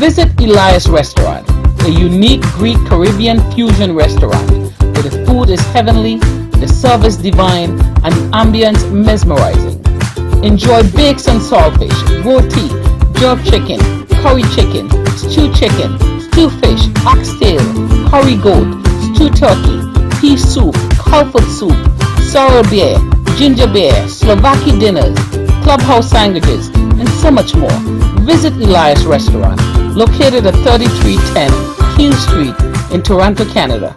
Visit Elias Restaurant, a unique Greek Caribbean fusion restaurant where the food is heavenly, the service divine, and the ambience mesmerizing. Enjoy bakes and saltfish, roti, jerk chicken, curry chicken, stew fish, oxtail, curry goat, stew turkey, pea soup, comfort soup, sorrel beer, ginger beer, Slovaki dinners, clubhouse sandwiches, and so much more. Visit Elias Restaurant, located at 3310 Keele Street in Toronto, Canada.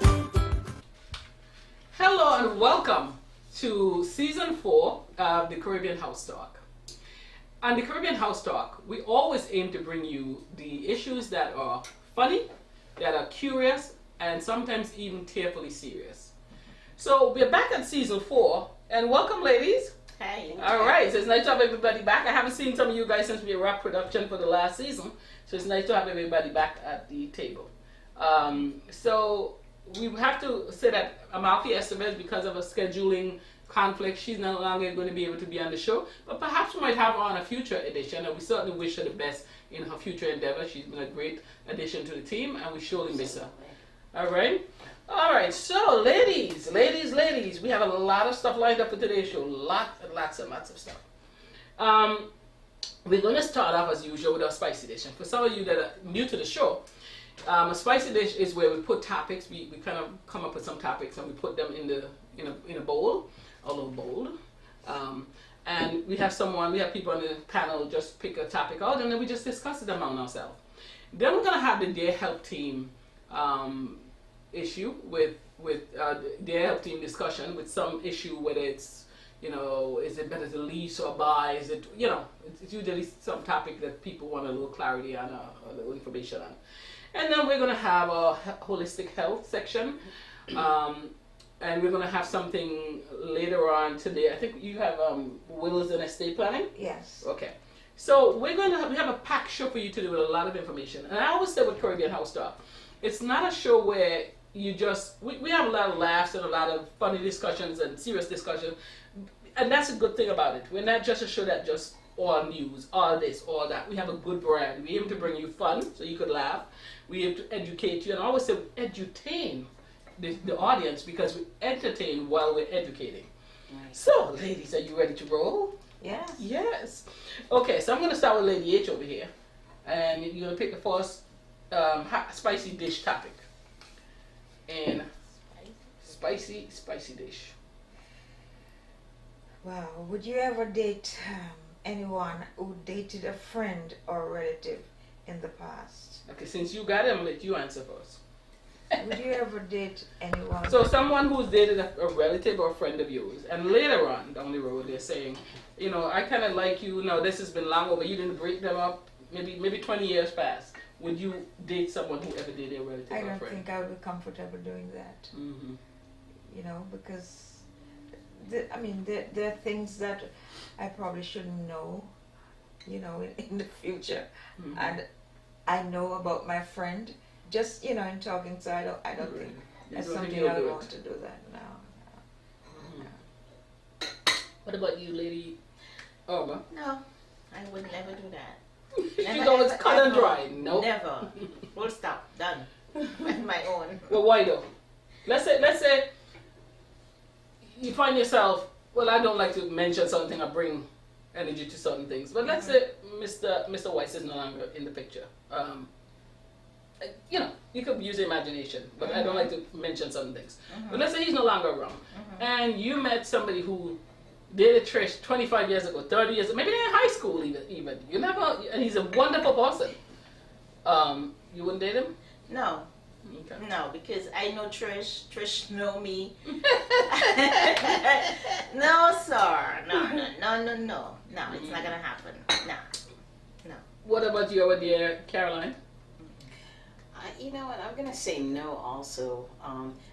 Hello and welcome to Season 4 of the Caribbean House Talk. On the Caribbean House Talk, we always aim to bring you the issues that are funny, that are curious, and sometimes even tearfully serious. So we're back at Season 4, and welcome, ladies. Hey. All right, so it's nice to have everybody back. I haven't seen some of you guys since we wrapped production for the last season, so it's nice to have everybody back at the table. So we have to say that Amalfi Estevez, because of a scheduling conflict, she's no longer going to be able to be on the show, but perhaps we might have her on a future edition, and we certainly wish her the best in her future endeavor. She's been a great addition to the team, and we surely miss her. All right, so ladies, we have a lot of stuff lined up for today's show. Lots of stuff. We're going to start off as usual with our spicy dish. And for some of you that are new to the show, a spicy dish is where we put topics. We kind of come up with some topics and we put them in a bowl, a little bowl. And we have people on the panel just pick a topic out, and then we just discuss it among ourselves. Then we're going to have the Dear Help Team issue with their help team discussion with some issue, whether it's, is it better to lease or buy? Is it, it's usually some topic that people want a little clarity on, a little information on. And then we're going to have a holistic health section. And we're going to have something later on today. I think you have wills and estate planning? Yes. Okay. So we have a packed show for you today with a lot of information. And I always say with Caribbean House Talk, it's not a show where we have a lot of laughs and a lot of funny discussions and serious discussions, and that's a good thing about it. We're not just a show that just all news, all this, all that. We have a good brand. We aim to bring you fun so you could laugh. We aim to educate you, and I always say we edutain the audience because we entertain while we're educating. Right. So, ladies, are you ready to roll? Yes. Yes. Okay, so I'm going to start with Lady H over here, and you're going to pick the first spicy dish topic. And spicy dish. Wow, would you ever date anyone who dated a friend or relative in the past? Okay, since you got it, I'm going to let you answer first. Would you ever date anyone? So someone who's dated a relative or a friend of yours, and later on down the road they're saying, I kind of like you, this has been long over, you didn't break them up, maybe 20 years passed. Would you date someone who ever dated a relative or I friend? don't think I would be comfortable doing that. Mm-hmm. Because there are things that I probably shouldn't know, in the future. Mm-hmm. And I know about my friend just, in talking, so I don't think that's something I would want to do that now. Mm-hmm. What about you, Lady Irma? No, I would never do that. You know it's cut and dry. Nope. Never. Full stop. Done. On my own. Well, why though? Let's say you find yourself. Well, I don't like to mention something or bring energy to certain things, but let's say Mr. Weiss is no longer in the picture. You could use imagination, but I don't like to mention certain things. But let's say he's no longer around, and you met somebody who dated Trish 25 years ago, 30 years ago, maybe in high school even. You never, and he's a wonderful person. You wouldn't date him? No. Okay. No, because I know Trish. Trish know me. No, sir. No. It's not gonna happen. No. What about you over there, Caroline? You know what? I'm gonna say no. Also,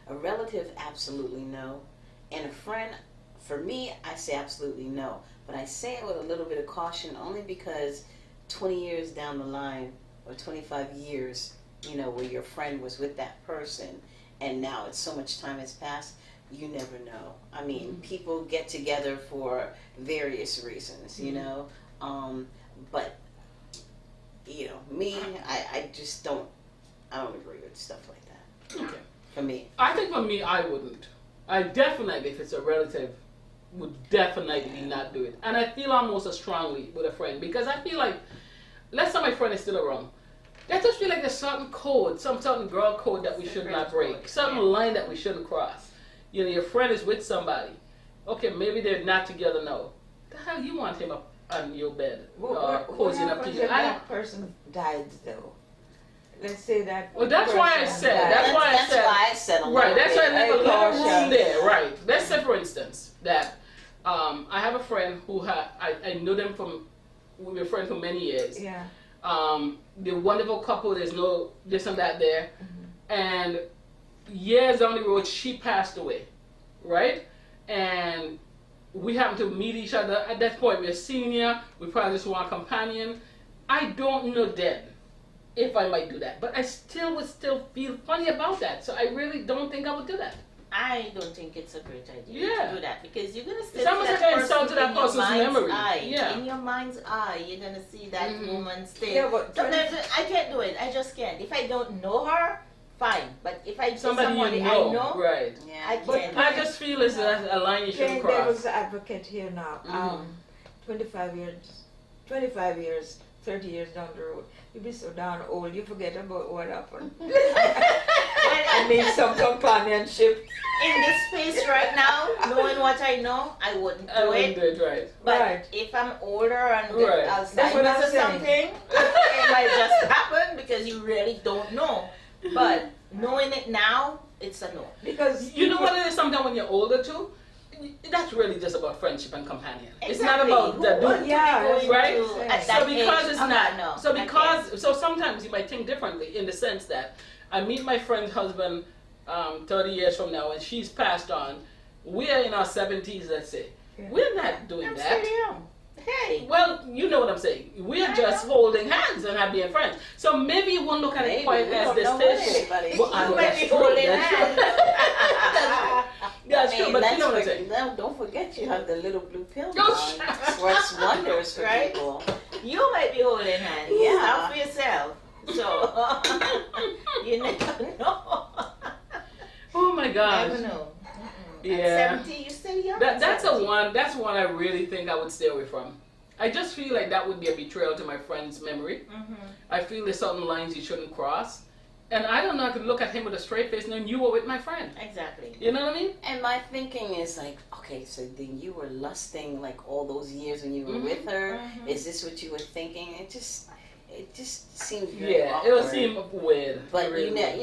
a relative, absolutely no, and a friend. For me, I say absolutely no, but I say it with a little bit of caution only because 20 years down the line or 25 years, where your friend was with that person and now it's so much time has passed, you never know. I mean, people get together for various reasons, but you know, me, I just don't, I don't agree with stuff like that. Okay. For me. I think for me, I wouldn't. I definitely, if it's a relative, would definitely not do it. And I feel almost as strongly with a friend because I feel like, let's say my friend is still around. I just feel like there's certain code, some certain girl code that we should not break, certain line that we shouldn't cross. You know, your friend is with somebody. Okay, maybe they're not together now. The hell you want him up on your bed, What cozying up to happens you? if that person died though? Let's say that. Well, that's why I person said. died. That's why I said. a Right, little that's why I bit. left a Hey, little caution. room there. Right. Let's say, for instance, that I have a friend who I knew them from, we were friends for many years. Yeah. They're a wonderful couple. There's no this and that there. And years down the road, she passed away, right? And we happened to meet each other. At that point, we're senior. We probably just want a companion. I don't know then if I might do that, but I would still feel funny about that. So I really don't think I would do that. I don't think it's a great idea Yeah. to do that because you're gonna see It's almost like I insulted that person's memory. Yeah. In your mind's eye, you're gonna see that woman stay. Yeah, but Sometimes I can't do it. I just can't. If I don't know her, fine. But if I see Somebody somebody you know, I know, right? Yeah. I But can't. I just feel it's a line you shouldn't Playing devil's cross. advocate here now. 25 years, 30 years down the road, you'll be so darn old, you forget about what happened. I need some companionship. In this space right now, knowing what I know, I wouldn't I do wouldn't it. do it right. But Right. if I'm older and Right. get That's what I'm Alzheimer's or saying. something, it might just happen because you really don't know. But knowing it now, it's a no. Because You know what it is sometimes when you're older too? That's really just about friendship and companion. It's not Exactly. about the Who dude. would you Yeah, be going right? to at that So because age? it's I'm not, no, so I because, so sometimes you might think differently in the sense that I meet my friend's husband 30 years from now and she's passed on. We're in our 70s, let's say. Yeah. We're not doing I'm that. still young. Hey. Well, you know what I'm saying. We're I just know. holding hands and being friends. So maybe you won't look at it Maybe. quite We as don't know what distasteful. anybody- Well, I know You might that's be true. holding That's true. hands. That's I true, mean, but you let's know what I'm for- saying. no, don't forget you have the little blue pill. Oh, now. shut It works wonders for Right? people. You might be holding hands. Yeah. Not for yourself. So you never know. Oh my gosh. Never know. Yeah. At 70, you still young. That's 70. that's one I really think I would stay away from. I just feel like that would be a betrayal to my friend's memory. I feel there's certain lines you shouldn't cross. And I don't know, I could look at him with a straight face knowing you were with my friend. Exactly. You know what I mean? And my thinking is like, okay, so then you were lusting like all those years when you were with her. Is this what you were thinking? It just seems very Yeah, awkward. it'll seem weird. But Really weird.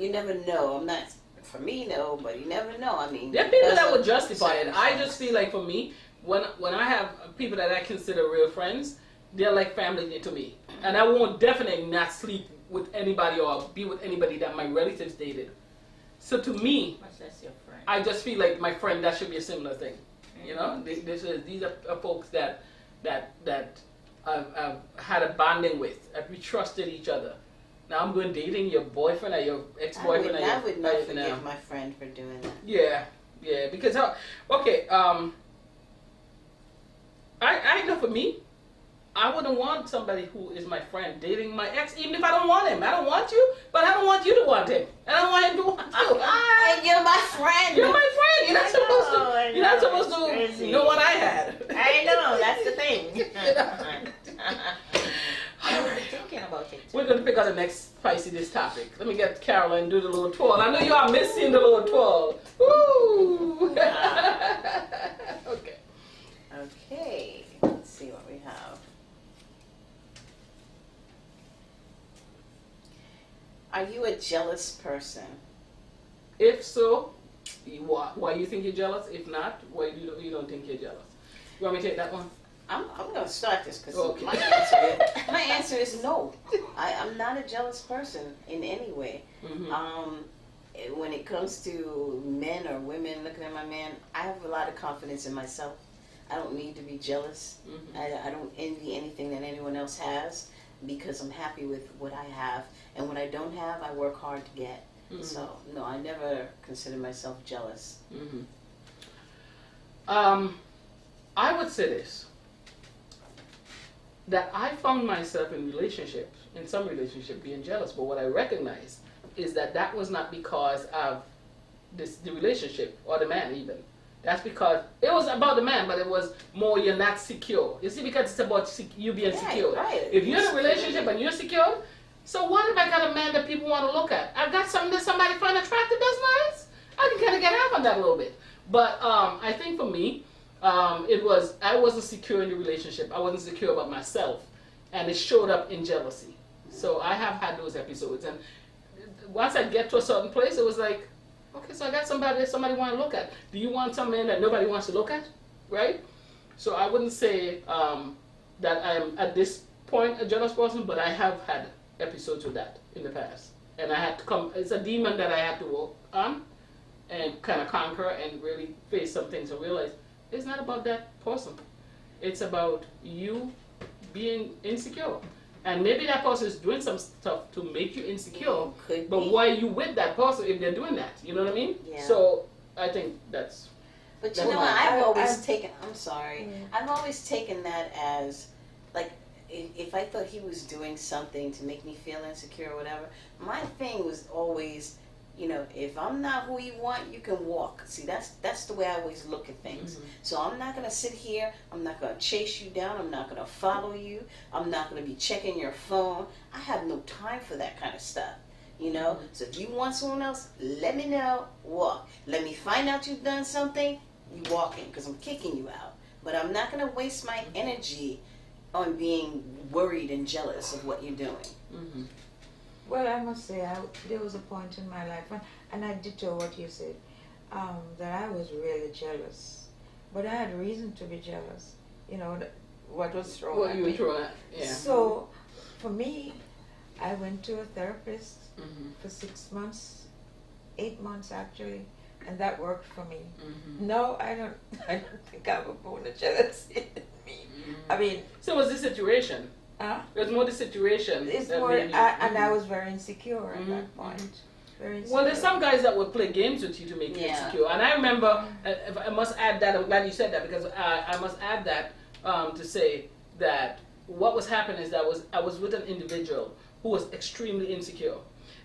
you never know. I'm not, for me, no, but you never know. I mean, There are people because that of would justify it. I just circumstances. feel like for me, when I have people that I consider real friends, they're like family to me. And I won't definitely not sleep with anybody or be with anybody that my relatives dated. So to me, Much less your friend. I just feel like my friend, that should be a similar thing. You know, these are folks that I've had a bonding with. That we trusted each other. Now I'm going dating your boyfriend or your ex-boyfriend or your I would not wife now. forgive my friend for doing that. Yeah, because okay, I know for me, I wouldn't want somebody who is my friend dating my ex, even if I don't want him. I don't want you, but I don't want you to want him. I don't want him to want you. And you're my friend. You're my friend. You're not I supposed know, I to. You're not know, supposed it's to crazy. know what I had. I know, that's the thing. I All was right. thinking about it. We're going to pick up the next spicy this topic. Let me get Caroline do the little twirl. I know you are missing the little twirl. Woo! Okay. Okay, let's see what we have. Are you a jealous person? If so, why you think you're jealous? If not, why you don't think you're jealous? You want me to take that one? I'm going to start this because Okay. my answer is no. I'm not a jealous person in any way. Mm-hmm. When it comes to men or women looking at my man, I have a lot of confidence in myself. I don't need to be jealous. Mm-hmm. I don't envy anything that anyone else has because I'm happy with what I have. And what I don't have, I work hard to get. Mhm. So, no, I never consider myself jealous. Mm-hmm. I would say this. that I found myself in some relationship being jealous, but what I recognize is that was not because of the relationship or the man even. That's because it was about the man, but it was more you're not secure. You see, because it's about you being secure. Right. If you're in a relationship and you're secure, so what if I got a man that people want to look at? I got something that somebody find attractive that's nice. I can kind of get off on that a little bit. But I think for me, I wasn't secure in the relationship. I wasn't secure about myself, and it showed up in jealousy. So I have had those episodes, and once I get to a certain place, it was like, okay, so I got somebody that somebody want to look at. Do you want some man that nobody wants to look at, right? So I wouldn't say that I am at this point a jealous person, but I have had episodes with that in the past, and I had to come. It's a demon that I had to work on and kind of conquer and really face some things and realize it's not about that person. It's about you being insecure. And maybe that person is doing some stuff to make you insecure, Could but be. why are you with that person if they're doing that? You know what I mean? Yeah. So I think that's But you Never know, mind. I've always I've- taken. I'm sorry. I've always taken that as, like, if I thought he was doing something to make me feel insecure or whatever. My thing was always, you know, if I'm not who you want, you can walk. See, that's the way I always look at things. So I'm not gonna sit here. I'm not gonna chase you down. I'm not gonna follow you. I'm not gonna be checking your phone. I have no time for that kind of stuff. You know. So if you want someone else, let me know. Walk. Let me find out you've done something. You walking because I'm kicking you out. But I'm not gonna waste my energy on being worried and jealous of what you're doing. Well, I must say, there was a point in my life, and I ditto what you said, that I was really jealous. But I had reason to be jealous, you know, what was thrown what at you were me. throwing at. Yeah. So, for me, I went to a therapist Mhm. for 6 months, 8 months actually, and that worked for me. Mhm. No, I don't think I have a bone of jealousy in me. I mean, So it was the situation. It was more the situation. it's that more, made you- and I was very insecure at Mhm. that point. Very insecure. Well, there's some guys that would play games with you to make you Yeah. insecure. And I remember, if I must add that, I'm glad you said that, because I must add that to say that what was happening is that I was with an individual who was extremely insecure.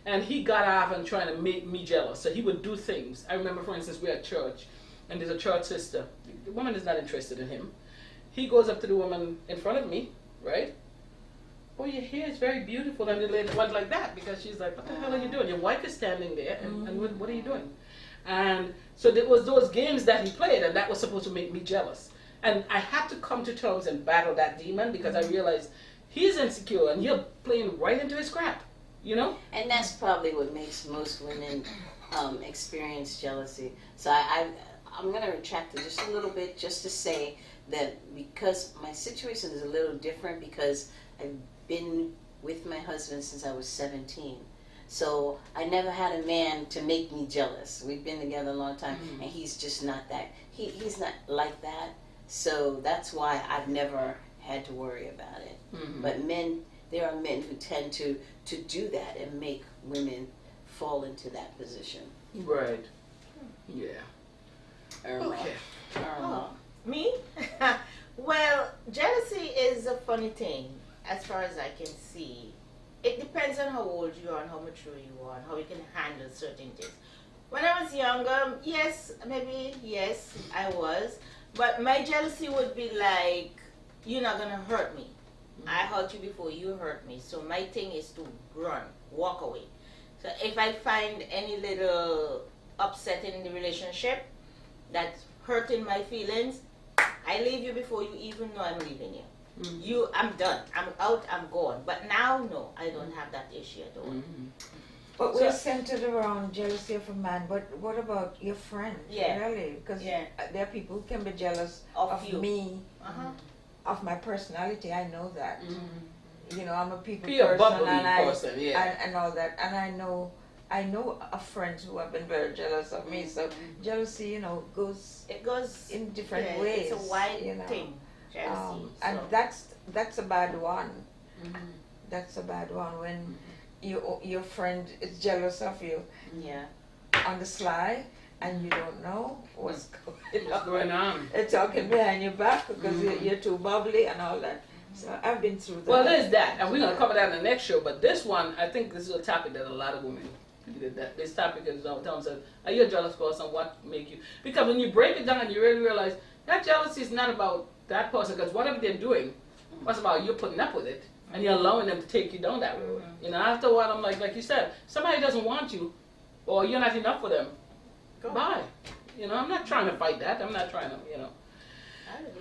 And he got off and trying to make me jealous. So he would do things. I remember, for instance, we're at church, and there's a church sister. The woman is not interested in him. He goes up to the woman in front of me, right? Oh, your hair is very beautiful. And the lady went like that because she's like, what the hell are you doing? Your wife is standing there, and what are you doing? And so there was those games that he played, and that was supposed to make me jealous. And I had to come to terms and battle that demon because I realized he's insecure, and you're playing right into his crap, you know? And that's probably what makes most women experience jealousy. So I'm going to retract it just a little bit just to say that because my situation is a little different because I've been with my husband since I was 17. So I never had a man to make me jealous. We've been together a long time, and he's just not that. He's not like that. So that's why I've never had to worry about it. But there are men who tend to do that and make women fall into that position. Right. Yeah. Irma. Okay. Irma. Me? Well, jealousy is a funny thing as far as I can see. It depends on how old you are and how mature you are and how you can handle certain things. When I was younger, yes, I was. But my jealousy would be like, you're not going to hurt me. I hurt you before you hurt me. So my thing is to run, walk away. So if I find any little upsetting in the relationship that's hurting my feelings, I leave you before you even know I'm leaving you. I'm done. I'm out. I'm gone. But now, no, I don't have that issue at all. But we're centered around jealousy of a man. But what about your friend? Yeah. Really? Because Yeah. there are people who can be jealous Of of you. me, Uh-huh. of my personality. I know that. You know, I'm a people Be a person, bubbly and person, yeah. and all that. And I know of friends who have been very jealous of me. So jealousy, you know, goes It goes in different yeah, ways. It's a wide you know. thing. Jealousy. And so. that's a bad one. That's a bad one when your friend is jealous of you Yeah. on the sly and you don't know what's going What's on. going on? They're talking behind your back because you're too bubbly and all that. So I've been through that. Well, there's that, and we're gonna cover that in the next show. But this one, I think this is a topic that a lot of women. This topic is in terms of, are you a jealous person? What make you? Because when you break it down, you really realize that jealousy is not about that person. Because whatever they're doing, what's about you putting up with it, and you're allowing them to take you down that road. You know, after a while, I'm like you said, somebody doesn't want you, or you're not enough for them. Bye. You know, I'm not trying to fight that. I'm not trying to, you know.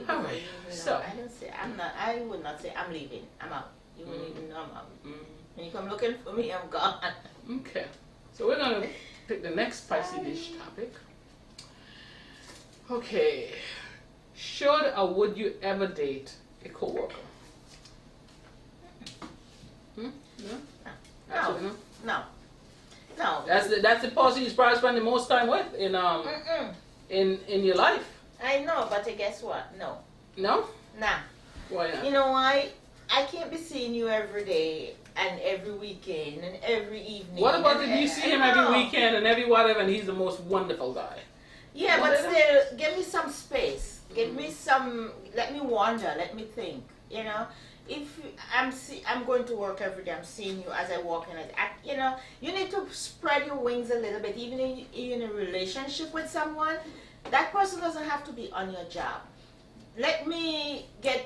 All right. So I don't say I'm not. I would not say I'm leaving. I'm out. You wouldn't even know I'm out. When you come looking for me, I'm gone. Okay. So we're gonna pick the next spicy dish topic. Okay. Should or would you ever date a coworker? No? Actually, no. No. No. That's the person you probably spend the most time with in your life. I know, but guess what? No. No? Nah. Why not? You know why? I can't be seeing you every day and every weekend and every evening. What about and, if you see him no. every weekend and every whatever and he's the most wonderful guy? Yeah, What but is it? still, give me some space. Give me some. Let me wander. Let me think. You know, if I'm going to work every day. I'm seeing you as I walk in. You know, you need to spread your wings a little bit. Even in a relationship with someone, that person doesn't have to be on your job. Let me get,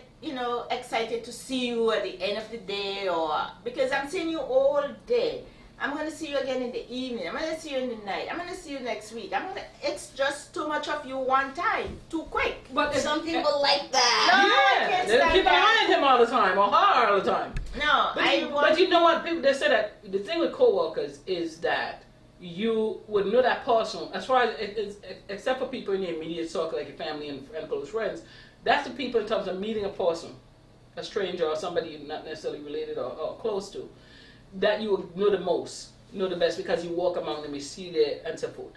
excited to see you at the end of the day, or because I'm seeing you all day. I'm going to see you again in the evening. I'm going to see you in the night. I'm going to see you next week. It's just too much of you one time, too quick. But Some people like that. No, I yeah, can't they stand keep that. eyeing him all the time or her all the time. No, But you know what? People they say that the thing with coworkers is that you would know that person as far as except for people in your immediate circle like your family and close friends. That's the people in terms of meeting a person, a stranger or somebody you're not necessarily related or close to, that you would know the most, know the best because you walk among them, you see there and so forth.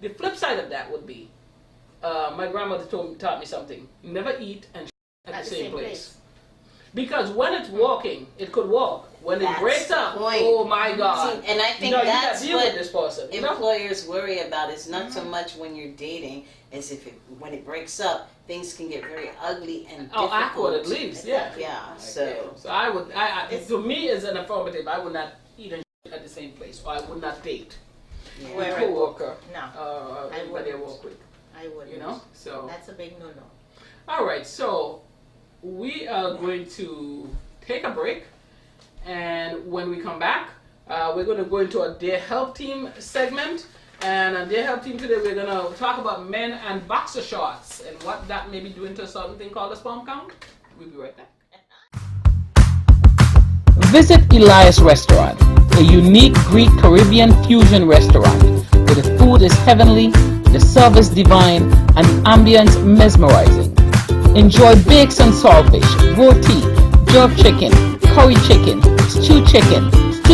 The flip side of that would be, my grandmother taught me something: never eat and at the same place. Because when it's walking, it could walk. When it That's breaks the up, point. oh my God! See, and I think you that's gotta deal what with this person. You know? employers worry about. It's not so much when you're dating, as if when it breaks up, things can get very ugly and difficult. Awkward at least, yeah. Yeah. Okay. So I would, to me, as an affirmative, I would not eat and at the same place, or I would not date Yeah. a Where I coworker. No, I anybody I wouldn't. work with. I wouldn't. You know. So That's a big no-no. all right, so we are going to take a break, and when we come back, we're going to go into a Dear Help Team segment. And on Dear Help Team today, we're going to talk about men and boxer shorts and what that may be doing to something called a sperm count. We'll be right back. Visit Elias Restaurant, a unique Greek Caribbean fusion restaurant where the food is heavenly, the service divine, and the ambience mesmerizing. Enjoy bakes and saltfish, roti, jerk chicken, curry chicken, stew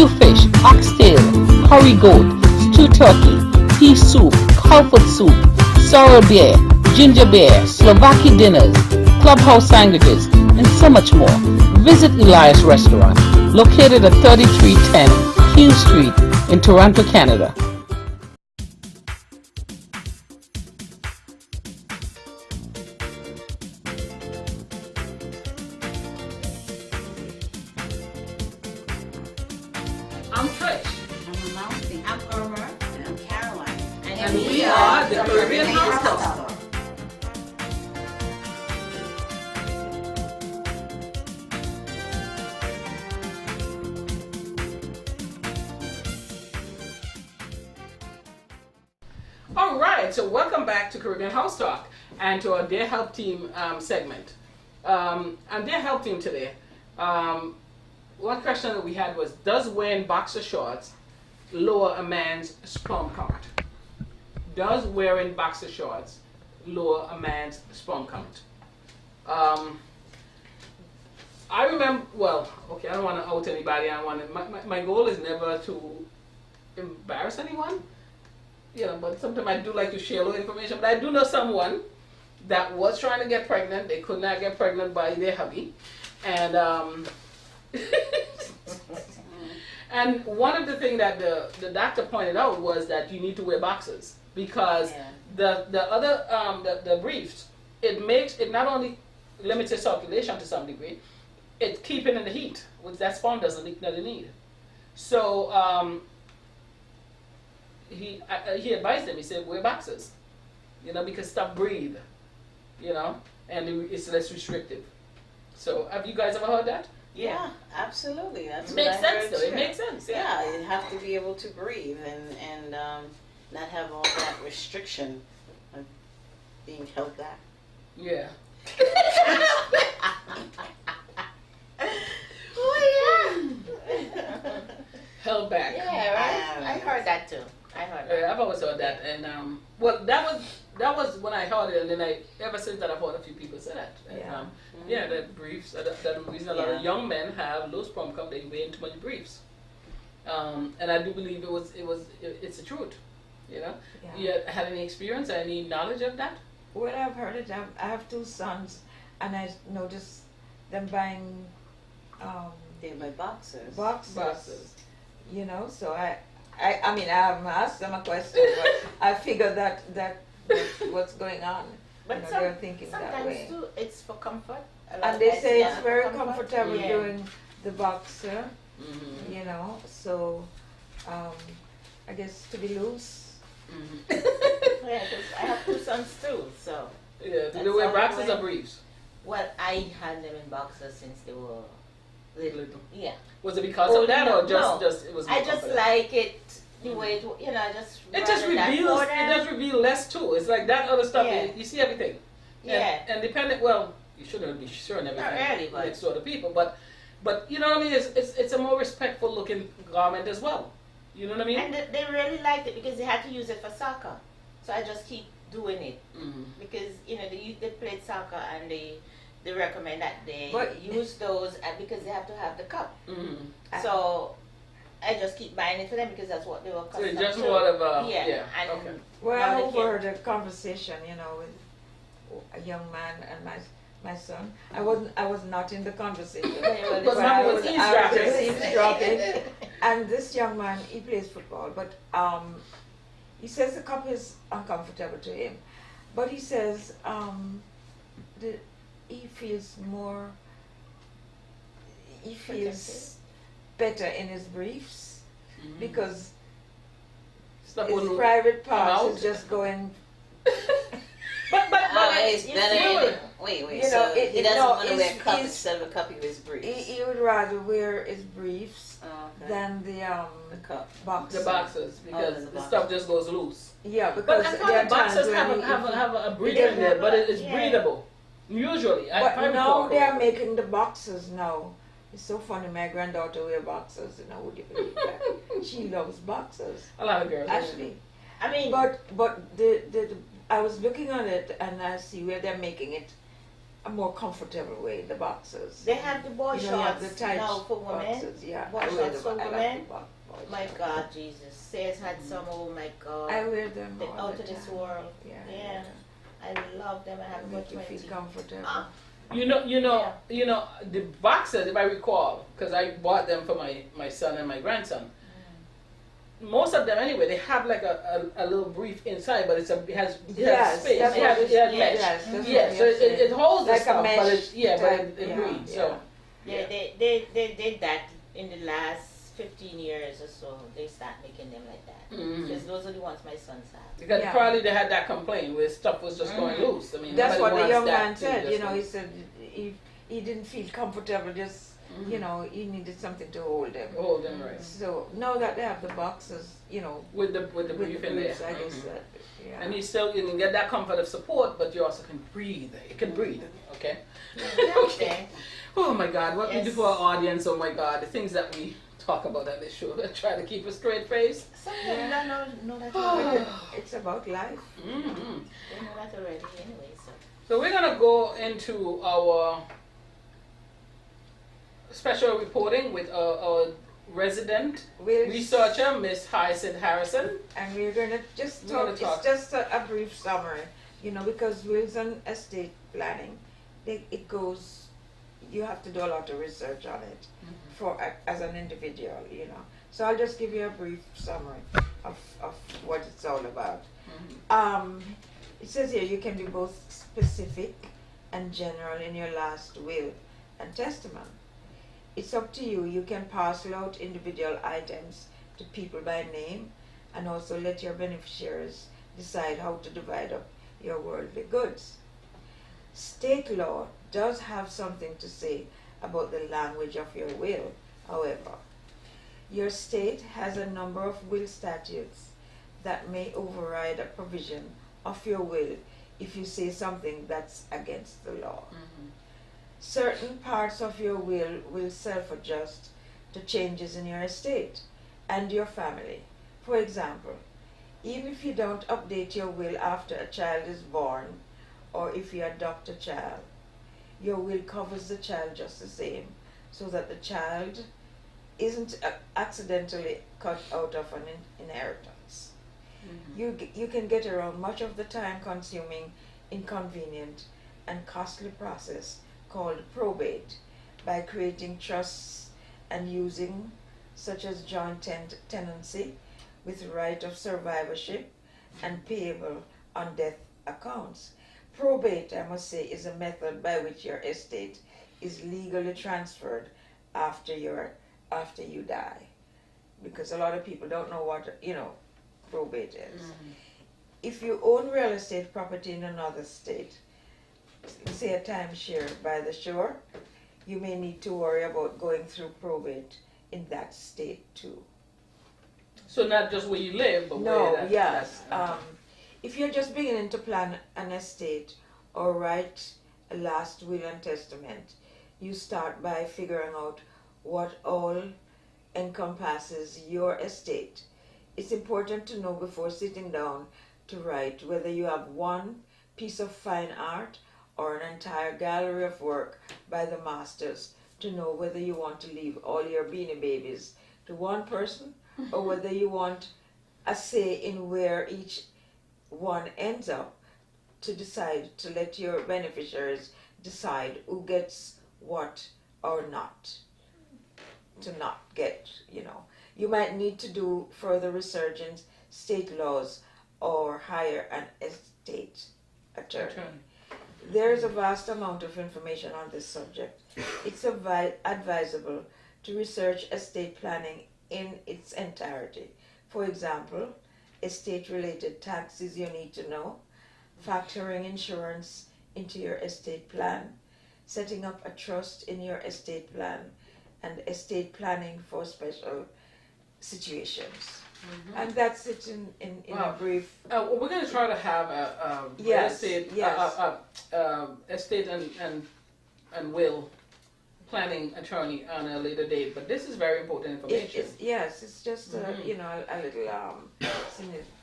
fish, oxtail, curry goat, stew turkey, pea soup, cowfoot soup, sour beer, ginger beer, Slovaki dinners, clubhouse sandwiches, and so much more. Visit Elias Restaurant, located at 3310 Q Street in Toronto, Canada. I'm Trish, I'm Mousy. I'm Irma, And I'm Caroline. and we are the Caribbean House Club. All right, so welcome back to Caribbean House Talk and to our Dear Help Team segment. And Dear Help Team today, one question that we had was, does wearing boxer shorts lower a man's sperm count? Does wearing boxer shorts lower a man's sperm count? I remember, I don't want to out anybody. My goal is never to embarrass anyone. But sometimes I do like to share a little information. But I do know someone that was trying to get pregnant. They could not get pregnant by their hubby. And and one of the things that the doctor pointed out was that you need to wear boxers because the other the briefs, it not only limits your circulation to some degree, it's keeping in the heat, which that sperm doesn't need. So he advised them. He said, wear boxers, because stuff breathe, and it's less restrictive. So have you guys ever heard that? Yeah, absolutely. That's It what makes I sense heard, though. It too. makes sense. Yeah, you have to be able to breathe and not have all that restriction of being held back. Yeah. Oh Held back. yeah, right. I heard that too. I heard that. Yeah, I've always heard that, and well, that was when I heard it, and then ever since that I've heard a few people say that. And, Yeah. that briefs. That the reason a lot of young men have low sperm count, they wear too much briefs. And I do believe it's the truth. Yeah. You had any experience, any knowledge of that? Well, I've heard it. I have 2 sons, and I noticed them buying They're my boxers. boxes. So I mean, I haven't asked them a question, but I figure that's what's going on. But They're thinking that sometimes way. too, it's for comfort. A lot And of they guys, say yeah, it's for very comfort. comfortable Yeah. doing the boxer, Mm-hmm. so I guess to be loose. Mm-hmm. Yeah, 'cause I have 2 sons too, so. Yeah. Do they That's wear all boxers the or way. briefs? Well, I had them in boxers since they were little. Little. Yeah. Was it because Oh, of that, no, or just no. it was? I more just comfortable? like it the way it, I just. It just rather that reveals. for It them. does reveal less too. It's like that other stuff. Yeah. You see everything. Yeah. And dependent. Well, you shouldn't be sure in everything. Not really, but- next door to people, but you know what I mean. It's a more respectful looking garment as well. You know what I mean? And they really liked it because they had to use it for soccer. So I just keep doing it Mm-hmm. because they played soccer and they recommend that they But- use those because they have to have the cup. Mm-hmm. So I just keep buying it for them because that's what they were So accustomed it's just to. more of a Yeah, and okay. Well, Now I they overheard a conversation, with a young man and my son. I was not in the conversation. Well, But I Mama was eavesdropping. eavesdropping. And this young man, he plays football, but he says the cup is uncomfortable to him. But he says he feels better in his briefs Mhm. because Stuff his wouldn't private come parts out. is just going. But It's you better. see, Wait. You So know, he doesn't no, want to wear it's- a cup it's- instead of a cup. He wears briefs. He would rather wear his briefs Oh, okay. than the the cup. box. the boxers because the the boxers. stuff just goes loose. Yeah, But because I there thought are the times boxers when have a breather Yeah. in there, but it's Yeah. breathable. Usually, I But now recall. they are making the boxers now. It's so funny. My granddaughter wear boxers. Would you believe that? She loves boxers. a lot of girls. Actually, I mean, but I was looking on it and I see where they're making it a more comfortable way. The boxers. they have the boy you know, you have shorts the tight now for women. boxers. Yeah, Boy I wear shorts them. for I like women. the boy My shorts. God, Jesus. Sayers had some, oh my God. I wear them They're all out the of this time. world. Yeah. Yeah. I love them. I have They about make you 20. feel comfortable. Ah. You know, the boxers, if I recall, because I bought them for my son and my grandson. Most of them, anyway, they have like a little brief inside, but it has Yes, space. that's It what has it- mesh. yes, that's Yeah, what so you're saying. it holds the Like a stuff, but mesh it type, it yeah, breathes. yeah. So Yeah, they did that in the last 15 years or so. They start making them like that. Mhm. Because those are the ones my sons have. because Yeah. probably they had that complaint where stuff was just going Mhm. loose. I mean, That's nobody what the wants young that man to said. just He said he didn't feel comfortable. Just Mhm. he needed something to hold him. hold them right So now that they have the boxes, with the with brief the in briefs, there. I guess Mhm. that yeah. And you can get that comfort of support, but you also can breathe. It can breathe. Okay. Okay. Oh my God, what we do Yes. for our audience, oh my God, the things that we talk about on this show. I try to keep a straight face. Some of them don't know that already. It's about life. hmm They know that already anyway, so. So we're going to go into our special reporting with our resident We'll researcher, Miss Hyacinth Harrison. and we're gonna just We're gonna talk. talk. It's just a brief summary, because Wilson estate planning, it goes. You have to do a lot of research on it as an individual, So I'll just give you a brief summary of what it's all about. It says here you can be both specific and general in your last will and testament. It's up to you. You can parcel out individual items to people by name and also let your beneficiaries decide how to divide up your worldly goods. State law does have something to say about the language of your will, however. Your state has a number of will statutes that may override a provision of your will if you say something that's against the law. Certain parts of your will self-adjust to changes in your estate and your family. For example, even if you don't update your will after a child is born or if you adopt a child, your will covers the child just the same so that the child isn't accidentally cut out of an inheritance. You can get around much of the time consuming, inconvenient, and costly process called probate by creating trusts and using such as joint tenancy with right of survivorship and payable on death accounts. Probate, I must say, is a method by which your estate is legally transferred after you die, because a lot of people don't know what probate is. If you own real estate property in another state, say a timeshare by the shore, you may need to worry about going through probate in that state too. So not just where you live, but No, where yes. that's If you're just beginning to plan an estate or write a last will and testament, you start by figuring out what all encompasses your estate. It's important to know before sitting down to write whether you have one piece of fine art or an entire gallery of work by the masters, to know whether you want to leave all your Beanie Babies to one person or whether you want a say in where each one ends up, to decide to let your beneficiaries decide who gets what or not to not get. You might need to do further research in state laws or hire an estate attorney. There's a vast amount of information on this subject. It's advisable to research estate planning in its entirety. For example, estate-related taxes you need to know, factoring insurance into your estate plan, setting up a trust in your estate plan, and estate planning for special situations. And that's it in Wow. a brief. well, we're going to try to have a real Yes, estate, yes. estate and will planning attorney on a later date. But this is very important information. It's just a little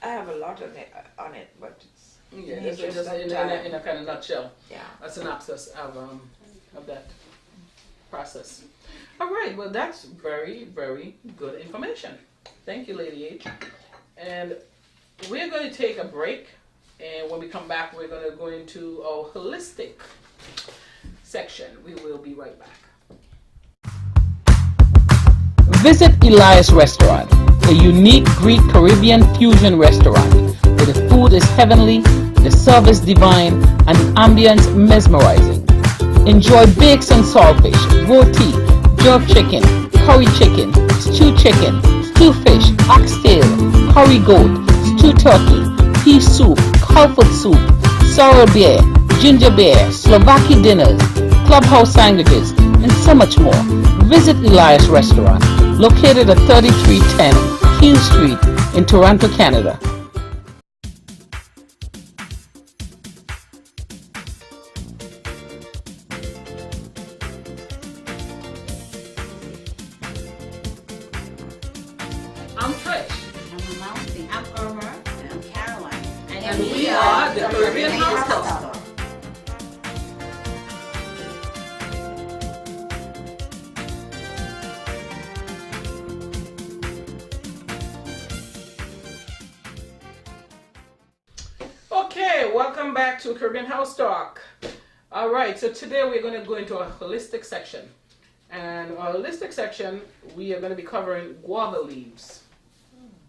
I have a lot on it, but it's Yeah, in just, the interest of in time. a kind of nutshell, Yeah. a synopsis of that process. All right, well, that's very, very good information. Thank you, Lady H. And we're going to take a break, and when we come back, we're going to go into our holistic section. We will be right back. Visit Elias Restaurant, a unique Greek Caribbean fusion restaurant where the food is heavenly, the service divine, and the ambience mesmerizing. Enjoy bakes and saltfish, roti, jerk chicken, curry chicken, stew fish, oxtail, curry goat, stew turkey, pea soup, cow-foot soup, sour beer, ginger beer, Slovaki dinners, clubhouse sandwiches, and so much more. Visit Elias Restaurant, located at 3310 Keele Street in Toronto, Canada. I'm Trish, I'm Mounty. I'm Irma. And I'm Caroline. and we are the Caribbean House Talk. Okay, welcome back to Caribbean House Talk. All right, so today we're going to go into a holistic section. And our holistic section, we are going to be covering guava leaves.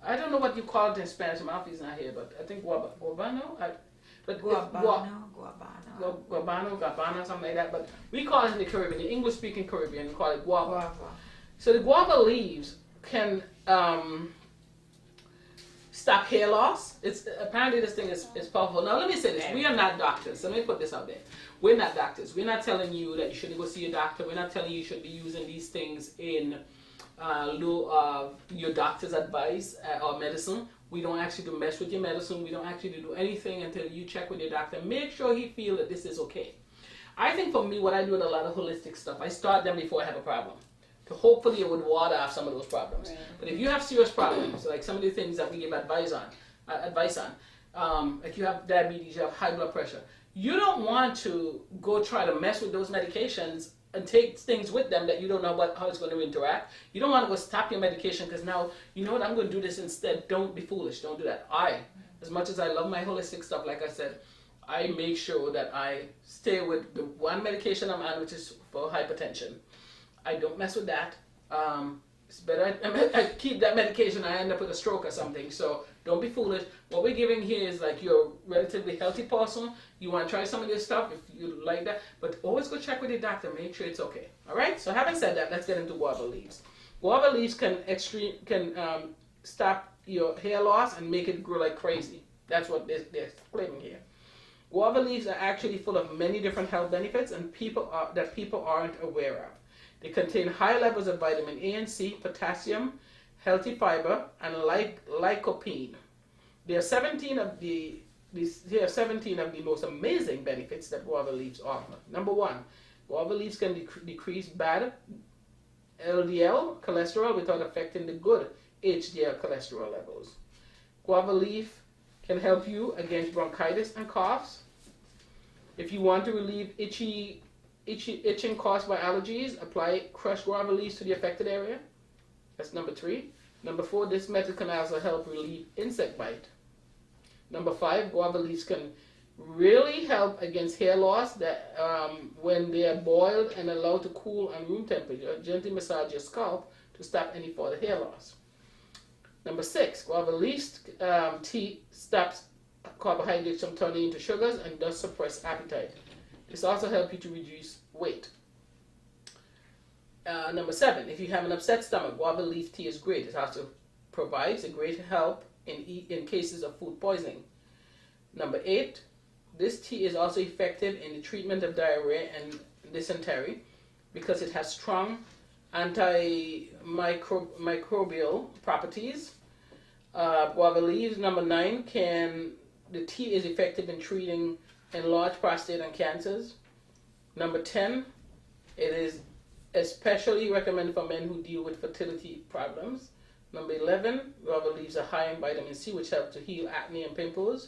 I don't know what you call it in Spanish. Malfi's not here, but I think guava. Guavano? But Guabano. something like that. But we call it in the Caribbean, the English-speaking Caribbean, we call it guava. Guava. So the guava leaves can stop hair loss. It's apparently this thing is powerful. Now let me say this: we are not doctors. So let me put this out there. We're not doctors. We're not telling you that you shouldn't go see a doctor. We're not telling you should be using these things in lieu of your doctor's advice or medicine. We don't actually mess with your medicine. We don't actually do anything until you check with your doctor. Make sure he feels that this is okay. I think for me, what I do with a lot of holistic stuff, I start them before I have a problem. So hopefully it would ward off some of those problems. Right. But if you have serious problems, like some of the things that we give advice on, like you have diabetes, you have high blood pressure, you don't want to go try to mess with those medications and take things with them that you don't know how it's going to interact. You don't want to go stop your medication because now, you know what, I'm going to do this instead. Don't be foolish. Don't do that. As much as I love my holistic stuff, like I said, I make sure that I stay with the one medication I'm on, which is for hypertension. I don't mess with that. It's better I keep that medication. I end up with a stroke or something. So don't be foolish. What we're giving here is like you're a relatively healthy person. You want to try some of this stuff if you like that, but always go check with your doctor. Make sure it's okay. All right. So having said that, let's get into guava leaves. Guava leaves can stop your hair loss and make it grow like crazy. That's what they're claiming here. Guava leaves are actually full of many different health benefits and people aren't aware of. They contain high levels of vitamin A and C, potassium, healthy fiber, and lycopene. There are 17 of the most amazing benefits that guava leaves offer. Number 1, guava leaves can decrease bad LDL cholesterol without affecting the good HDL cholesterol levels. Guava leaf can help you against bronchitis and coughs. If you want to relieve itching caused by allergies, apply crushed guava leaves to the affected area. That's number 3. Number 4, this method can also help relieve insect bite. Number 5, guava leaves can really help against hair loss that when they are boiled and allowed to cool at room temperature. Gently massage your scalp to stop any further hair loss. Number 6, guava leaf tea stops carbohydrates from turning into sugars and does suppress appetite. This also helps you to reduce weight. Number 7, if you have an upset stomach, guava leaf tea is great. It also provides a great help in cases of food poisoning. Number 8, this tea is also effective in the treatment of diarrhea and dysentery because it has strong antimicrobial properties. Guava leaves. Number 9, the tea is effective in treating enlarged prostate and cancers. Number 10, it is especially recommended for men who deal with fertility problems. Number 11, guava leaves are high in vitamin C, which helps to heal acne and pimples.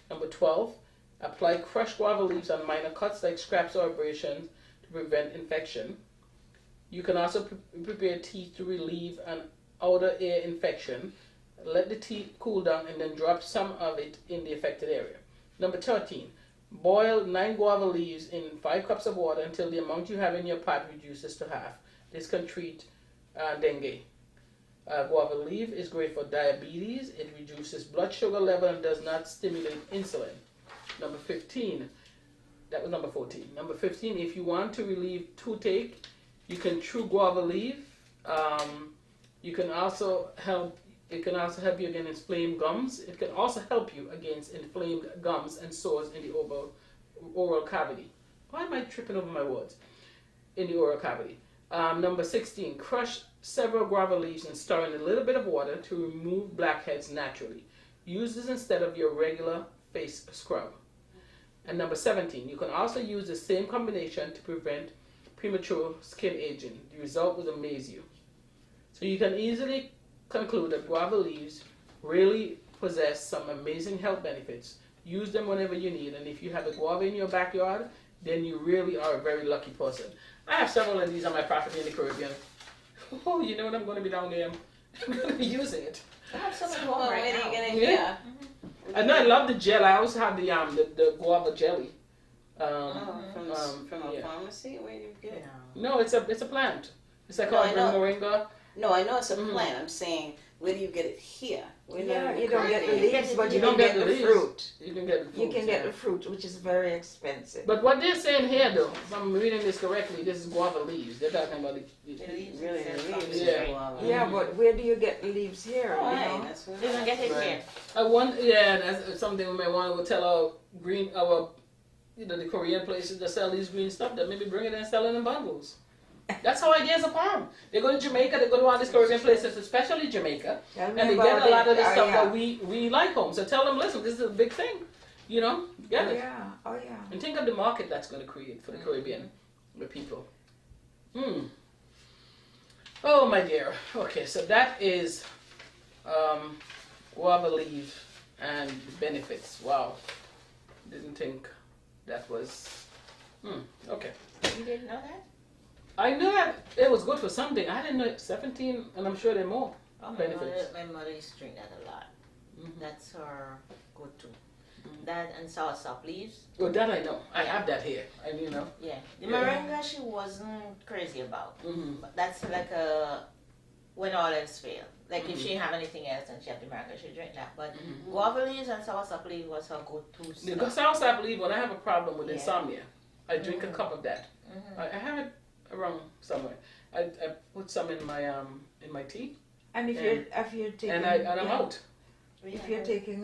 Number 12, apply crushed guava leaves on minor cuts like scrapes or abrasions to prevent infection. You can also prepare tea to relieve an outer ear infection. Let the tea cool down and then drop some of it in the affected area. Number 13, boil 9 guava leaves in 5 cups of water until the amount you have in your pot reduces to half. This can treat dengue. Guava leaf is great for diabetes. It reduces blood sugar level and does not stimulate insulin. Number 15, that was number 14. Number 15, if you want to relieve toothache, you can chew guava leaf. It can also help you against inflamed gums. It can also help you against inflamed gums and sores in the oral cavity. Why am I tripping over my words? In the oral cavity. Number 16, crush several guava leaves and stir in a little bit of water to remove blackheads naturally. Use this instead of your regular face scrub. And number 17, you can also use the same combination to prevent premature skin aging. The result will amaze you. So you can easily conclude that guava leaves really possess some amazing health benefits. Use them whenever you need, and if you have a guava in your backyard, then you really are a very lucky person. I have several of these on my property in the Caribbean. Oh, you know what? I'm going to be down there. I'm going to be using it. I have some at Well, home where right are you now. gonna Yeah. And I love the gel. I also have the guava jelly. from a yeah. pharmacy? Where do you get it? No, it's a plant. It's like No, I called know. moringa. No, I know it's a plant. I'm saying, where do you get it here? We're not Yeah, you don't get the You get leaves, it. but You you don't can get get the the leaves. fruit. You can get the fruit. You can get yeah. the fruit, which is very expensive. But what they're saying here, though, if I'm reading this correctly, this is guava leaves. They're talking about The the leaves Really, is the leaves Yeah. is guava. Yeah, but where do you get the leaves here? Oh, you hey, know? that's what You don't get it Right. here. I want, yeah, that's something we may want to tell our the Korean places that sell these green stuff, that maybe bring it and sell it in bundles. That's how ideas are formed. They go to Jamaica, they go to all these Korean places, especially Jamaica, Tell me and they about get a lot it. of the Oh, stuff yeah. that we like home. So tell them, listen, this is a big thing. You know, get Oh it. yeah, oh yeah. And think of the market that's going to create for the Caribbean, the people. Oh, my dear. Okay, so that is guava leaf and benefits. Wow. Didn't think that was. Okay. You didn't know that? I knew that it was good for something. I didn't know 17, and I'm sure there are more. Oh, Benefits. my mother used to drink that a lot. Mhm. That's her go-to. That and soursop leaves. Well, that I know. I have that here. And you know. Yeah. The Yeah. moringa she wasn't crazy about. Mm-hmm. But that's like a when all else fail. Like if she didn't have anything else and she had the moringa, she'd drink that. But guava leaves and soursop leaves was her go-to The stuff. soursop leaf, when I have a problem with Yeah. insomnia, I drink a cup of that. Mhm. I have it around somewhere. I put some in my tea, And if you're taking and I'm yeah, out. if you're taking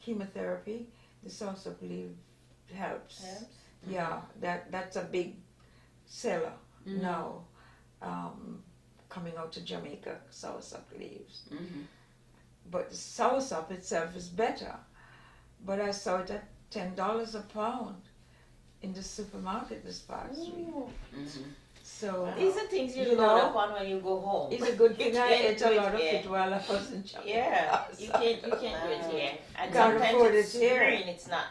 chemotherapy, the soursop leaf helps. Herbs? Yeah, that's a big seller Mhm. now. Coming out to Jamaica, soursop leaves. Mm-hmm. But the soursop itself is better. But I saw it at $10 a pound in the supermarket this past week. Ooh. Mm-hmm. So These are things you You load know, up on when you go home. it's a good thing I can't ate do a it lot of here. it while I was in Jamaica. Yeah, you can't do it here. And Can't sometimes afford it's it here. green. It's not.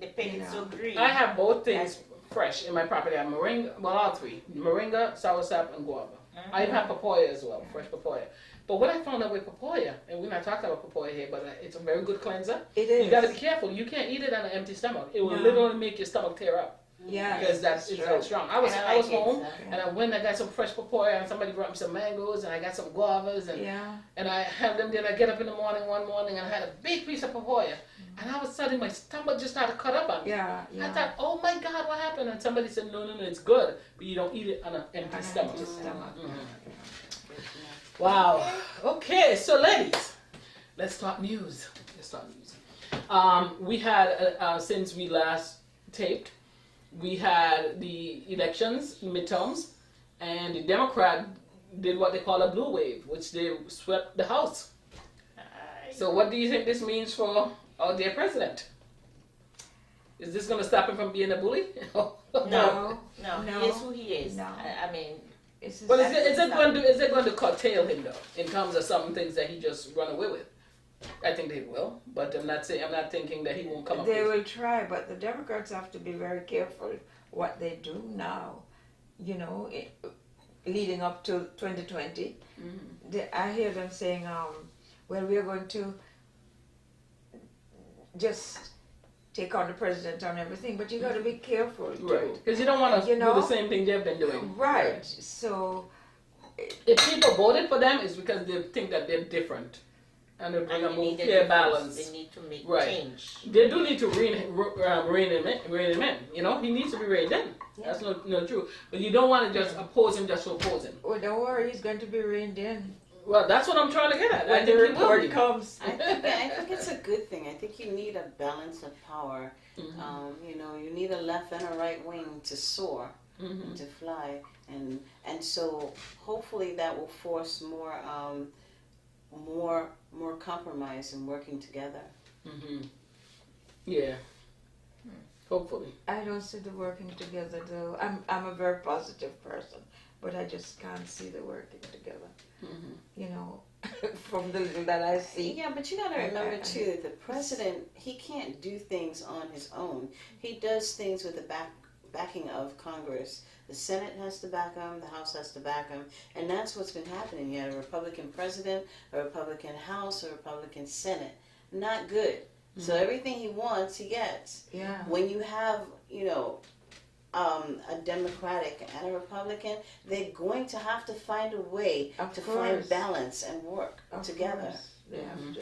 The packet's so green. I have both things fresh in my property. I have moringa, well, all three: moringa, soursop, and guava. I even have papaya as well, fresh papaya. But what I found out with papaya, and we're not talking about papaya here, but it's a very good cleanser. It is. You got to be careful. You can't eat it on an empty stomach. It will No. literally make your stomach tear up. Yeah, Because it's true. that strong. I was And I was like it, home so. and I went and I got some fresh papaya and somebody brought me some mangoes and I got some guavas and Yeah. I had them. Then I get up in the morning one morning and I had a big piece of papaya and all of a sudden my stomach just started to cut up on me. Yeah, I yeah. thought, oh my God, what happened? And somebody said, no, it's good, but you don't eat it on an empty On an stomach. empty stomach. Wow. Okay, so ladies, let's talk news. We had since we last taped, we had the elections, midterms, and the Democrat did what they call a blue wave, which they swept the House. So what do you think this means for our dear president? Is this going to stop him from being a bully? No. No. No, No. he is who he is. No. I mean, It's Well, is it going to curtail him though, in terms of some things that he just run away with? I think they will, but I'm not thinking that he won't come up They with. will try, but the Democrats have to be very careful what they do now. You know, leading up to 2020, I hear them saying, "Well, we are going to just take on the president on everything," but you got to be careful too. Right, because you don't want to You do know? the same thing they've been doing. Right. So If people voted for them, it's because they think that they're different, and they bring and a they more need a fair difference. balance. They need to make Right. change. They do need to rein him in. You know, he needs to be reined in. That's not true. But you don't want to just oppose him just to oppose him. well, don't worry, he's going to be reined in Well, that's what I'm trying to get at. I when the think he will report be. comes. I think it's a good thing. I think you need a balance of power. You need a left and a right wing to soar, and to fly, and so hopefully that will force more compromise and working together. Yeah. Hopefully. I don't see the working together though. I'm a very positive person, but I just can't see the working together. You know, from the little that I see. Yeah, but you gotta remember too that the president, he can't do things on his own. He does things with the backing of Congress. The Senate has to back him, the House has to back him, and that's what's been happening. You had a Republican president, a Republican House, a Republican Senate. Not good. So everything he wants, he gets. Yeah. When you have, a Democratic and a Republican, they're going to have to find a way Of to course. find balance and work Of together. course, they have to.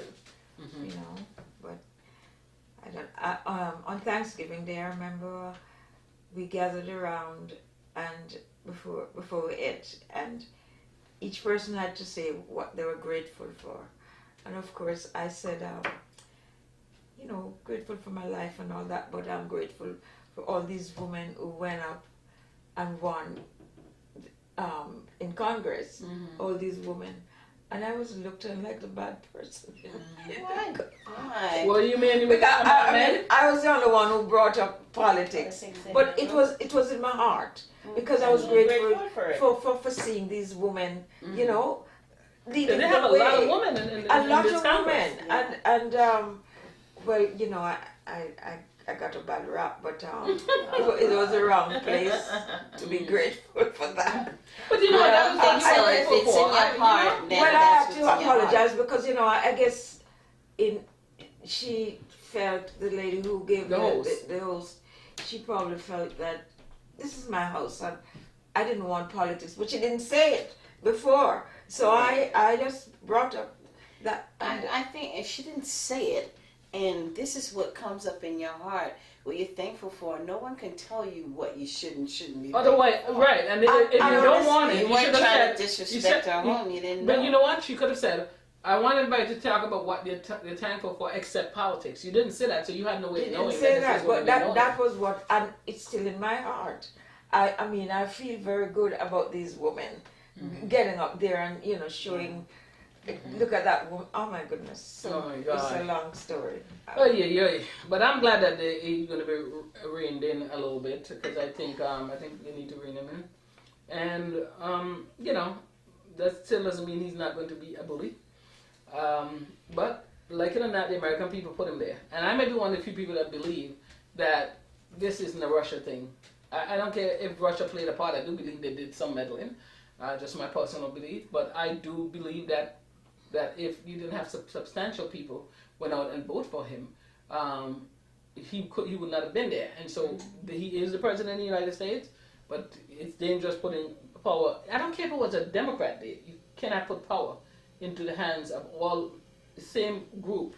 Thanksgiving Day, I remember we gathered around and before we ate, and each person had to say what they were grateful for. And of course, I said, grateful for my life and all that, but I'm grateful for all these women who went up and won in Congress, all these women. And I was looked at like the bad person. Why? What do you mean? Because I was the only one who brought up politics, but it was in my heart because I was grateful for seeing these women, leading They have the a way. lot of women in A lot this of Congress. women, and well, I got a bad rap, but it was the wrong place to be grateful for that. But you know what? That was So if it's in your heart, then Well, I that's have to what's in your heart. apologize because I guess she felt, the lady who gave The host. the host, she probably felt that this is my house and I didn't want politics, but she didn't say it before, so I just brought up that. I think if she didn't say it, and this is what comes up in your heart, what you're thankful for, no one can tell you what you shouldn't be. Otherwise, thankful for. right? And if you don't want it, You you weren't should have trying said. to disrespect her home. You didn't know. But you know what? She could have said, "I want everybody to talk about what they're thankful for, except politics." You didn't say that, so you had no way She of didn't knowing say that. that, this was but gonna be that known. was what, and it's still in my heart. I mean, I feel very good about these women getting up there and showing. Look at that woman! Oh my goodness! So Oh my it's God. a long story. Oh yeah. But I'm glad that he's going to be reined in a little bit because I think they need to rein him in, and that still doesn't mean he's not going to be a bully. But like it or not, the American people put him there, and I may be one of the few people that believe that this isn't a Russia thing. I don't care if Russia played a part. I do believe they did some meddling, just my personal belief. But I do believe that if you didn't have substantial people went out and vote for him, he would not have been there. And so he is the president of the United States, but it's dangerous putting power. I don't care if it was a Democrat there. You cannot put power into the hands of all the same group,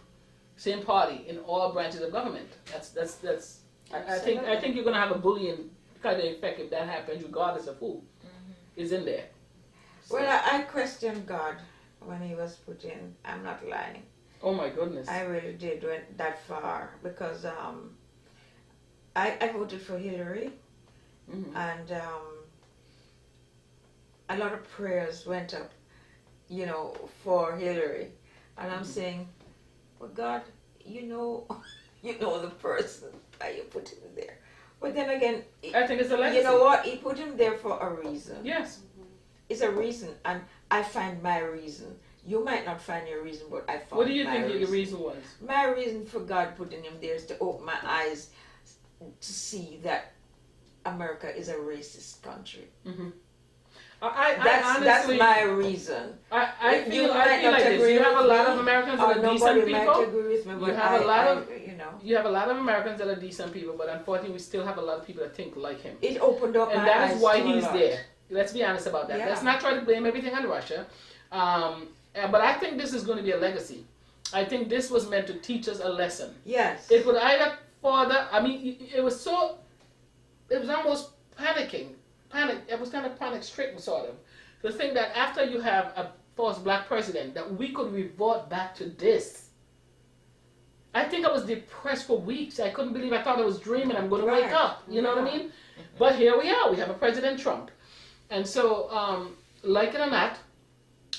same party in all branches of government. That's. I think you're gonna have a bullying kind of effect if that happens, regardless of who is in there. So, Well, I questioned God when he was put in. I'm not lying. oh my goodness. I really did went that far because I voted for Hillary, and a lot of prayers went up, for Hillary, and I'm saying, well, God, you know the person that you put him there. But then again, I think it's a legacy. you know what? He put him there for a reason. Yes. It's a reason, and I find my reason. You might not find your reason, but I found What do you my think reason. the reason was? My reason for God putting him there is to open my eyes to see that America is a racist country. I That's honestly, my reason. I You feel might not like this. agree You have a with lot me, of Americans or that are nobody decent might people. agree with me, You but have a lot of- you know, You have a lot of Americans that are decent people, but unfortunately, we still have a lot of people that think like him. it opened up And my that eyes is why to a he's lot. there. Let's be honest about that. Yeah. Let's not try to blame everything on Russia. But I think this is going to be a legacy. I think this was meant to teach us a lesson. Yes. It would either further, it was almost panic. It was kind of panic stricken, sort of. To think that after you have a false black president, that we could revert back to this. I think I was depressed for weeks. I couldn't believe. I thought I was dreaming. I'm going to wake Right. up. You know what I mean? But here we are. We have a President Trump. And so, like it or not,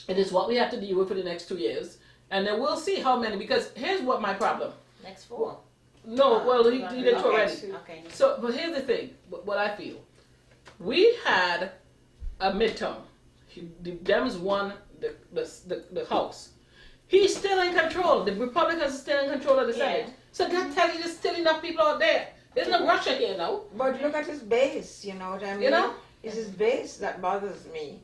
it is what we have to deal with for the next 2 years. And then we'll see how many, because here's what my problem. Next 4. No, well, he did it already. Okay. So, but here's the thing, what I feel. We had a midterm. The Dems won the House. He's still in control. The Republicans are still in control of the Senate. Yeah. So that tells you there's still enough people out there. There's no Russia here now. But look at his base, you know what I mean? You know? It's his base that bothers me.